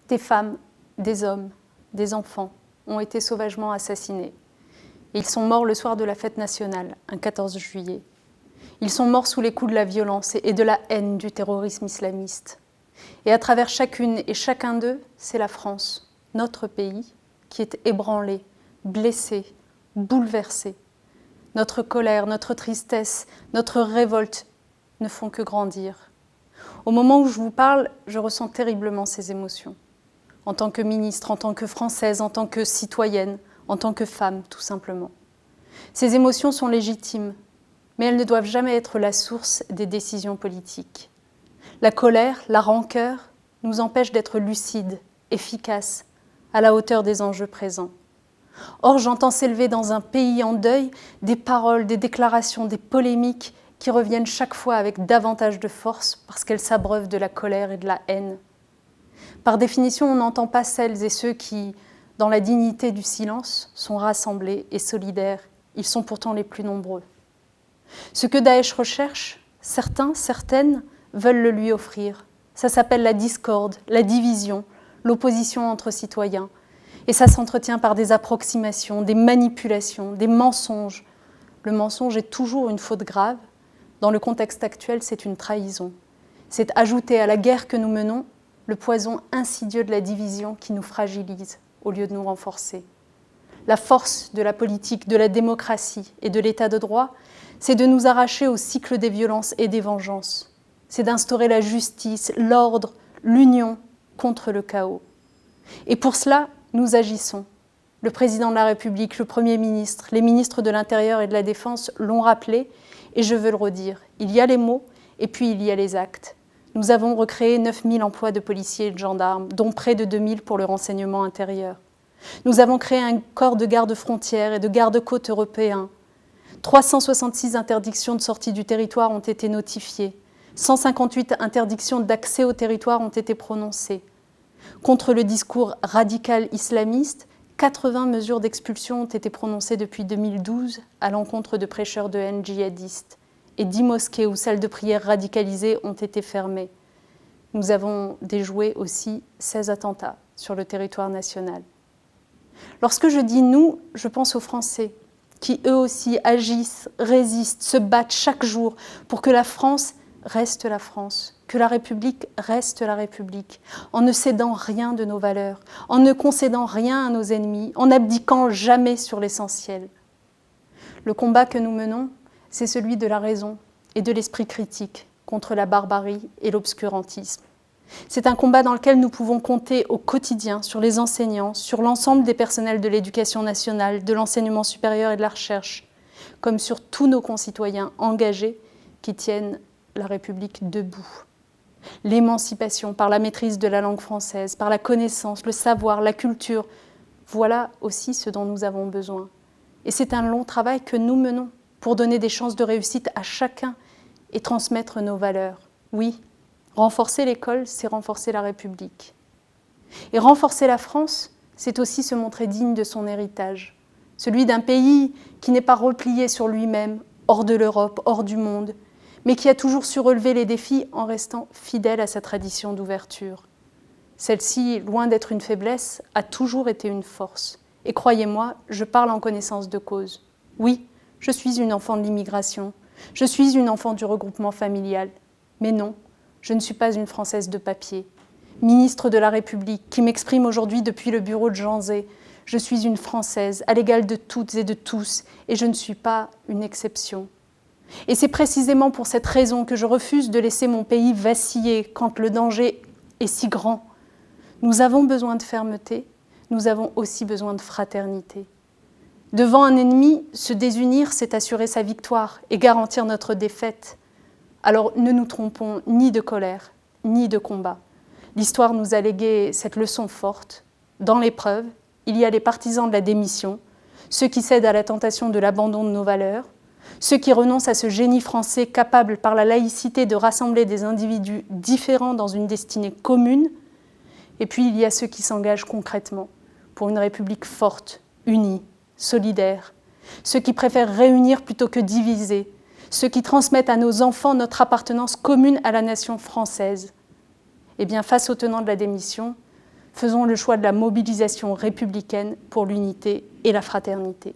Des femmes, des hommes, des enfants ont été sauvagement assassinés. Et ils sont morts le soir de la fête nationale, un 14 juillet. Ils sont morts sous les coups de la violence et de la haine du terrorisme islamiste. Et à travers chacune et chacun d'eux, c'est la France, notre pays, qui est ébranlé, blessé, bouleversé. Notre colère, notre tristesse, notre révolte ne font que grandir. Au moment où je vous parle, je ressens terriblement ces émotions. En tant que ministre, en tant que Française, en tant que citoyenne, en tant que femme, tout simplement. Ces émotions sont légitimes, mais elles ne doivent jamais être la source des décisions politiques. La colère, la rancœur nous empêchent d'être lucides, efficaces, à la hauteur des enjeux présents. Or, j'entends s'élever dans un pays en deuil des paroles, des déclarations, des polémiques qui reviennent chaque fois avec davantage de force parce qu'elles s'abreuvent de la colère et de la haine. Par définition, on n'entend pas celles et ceux qui, dans la dignité du silence, sont rassemblés et solidaires. Ils sont pourtant les plus nombreux. Ce que Daesh recherche, certains, certaines, veulent le lui offrir. Ça s'appelle la discorde, la division, l'opposition entre citoyens. Et ça s'entretient par des approximations, des manipulations, des mensonges. Le mensonge est toujours une faute grave. Dans le contexte actuel, c'est une trahison. C'est ajouter à la guerre que nous menons le poison insidieux de la division qui nous fragilise au lieu de nous renforcer. La force de la politique, de la démocratie et de l'état de droit, c'est de nous arracher au cycle des violences et des vengeances. C'est d'instaurer la justice, l'ordre, l'union contre le chaos. Et pour cela, nous agissons. Le président de la République, le Premier ministre, les ministres de l'Intérieur et de la Défense l'ont rappelé, et je veux le redire. Il y a les mots, et puis il y a les actes. Nous avons recréé 9000 emplois de policiers et de gendarmes, dont près de 2000 pour le renseignement intérieur. Nous avons créé un corps de garde-frontières et de garde-côtes européens. 366 interdictions de sortie du territoire ont été notifiées. 158 interdictions d'accès au territoire ont été prononcées. Contre le discours radical islamiste, 80 mesures d'expulsion ont été prononcées depuis 2012 à l'encontre de prêcheurs de haine djihadistes. Et 10 mosquées ou salles de prière radicalisées ont été fermées. Nous avons déjoué aussi 16 attentats sur le territoire national. Lorsque je dis « nous », je pense aux Français, qui eux aussi agissent, résistent, se battent chaque jour pour que la France reste la France, que la République reste la République, en ne cédant rien de nos valeurs, en ne concédant rien à nos ennemis, en n'abdiquant jamais sur l'essentiel. Le combat que nous menons, c'est celui de la raison et de l'esprit critique contre la barbarie et l'obscurantisme. C'est un combat dans lequel nous pouvons compter au quotidien sur les enseignants, sur l'ensemble des personnels de l'éducation nationale, de l'enseignement supérieur et de la recherche, comme sur tous nos concitoyens engagés qui tiennent la République debout. L'émancipation par la maîtrise de la langue française, par la connaissance, le savoir, la culture, voilà aussi ce dont nous avons besoin. Et c'est un long travail que nous menons pour donner des chances de réussite à chacun et transmettre nos valeurs. Oui, renforcer l'école, c'est renforcer la République. Et renforcer la France, c'est aussi se montrer digne de son héritage, celui d'un pays qui n'est pas replié sur lui-même, hors de l'Europe, hors du monde, mais qui a toujours su relever les défis en restant fidèle à sa tradition d'ouverture. Celle-ci, loin d'être une faiblesse, a toujours été une force. Et croyez-moi, je parle en connaissance de cause. Oui, je suis une enfant de l'immigration, je suis une enfant du regroupement familial, mais non, je ne suis pas une Française de papier. Ministre de la République, qui m'exprime aujourd'hui depuis le bureau de Jean Zay, je suis une Française, à l'égal de toutes et de tous, et je ne suis pas une exception. Et c'est précisément pour cette raison que je refuse de laisser mon pays vaciller quand le danger est si grand. Nous avons besoin de fermeté, nous avons aussi besoin de fraternité. Devant un ennemi, se désunir, c'est assurer sa victoire et garantir notre défaite. Alors ne nous trompons ni de colère, ni de combat. L'histoire nous a légué cette leçon forte. Dans l'épreuve, il y a les partisans de la démission, ceux qui cèdent à la tentation de l'abandon de nos valeurs, ceux qui renoncent à ce génie français capable par la laïcité de rassembler des individus différents dans une destinée commune. Et puis il y a ceux qui s'engagent concrètement pour une République forte, unie, solidaire, ceux qui préfèrent réunir plutôt que diviser, ceux qui transmettent à nos enfants notre appartenance commune à la nation française. Eh bien, face aux tenants de la démission, Faisons le choix de la mobilisation républicaine pour l'unité et la fraternité.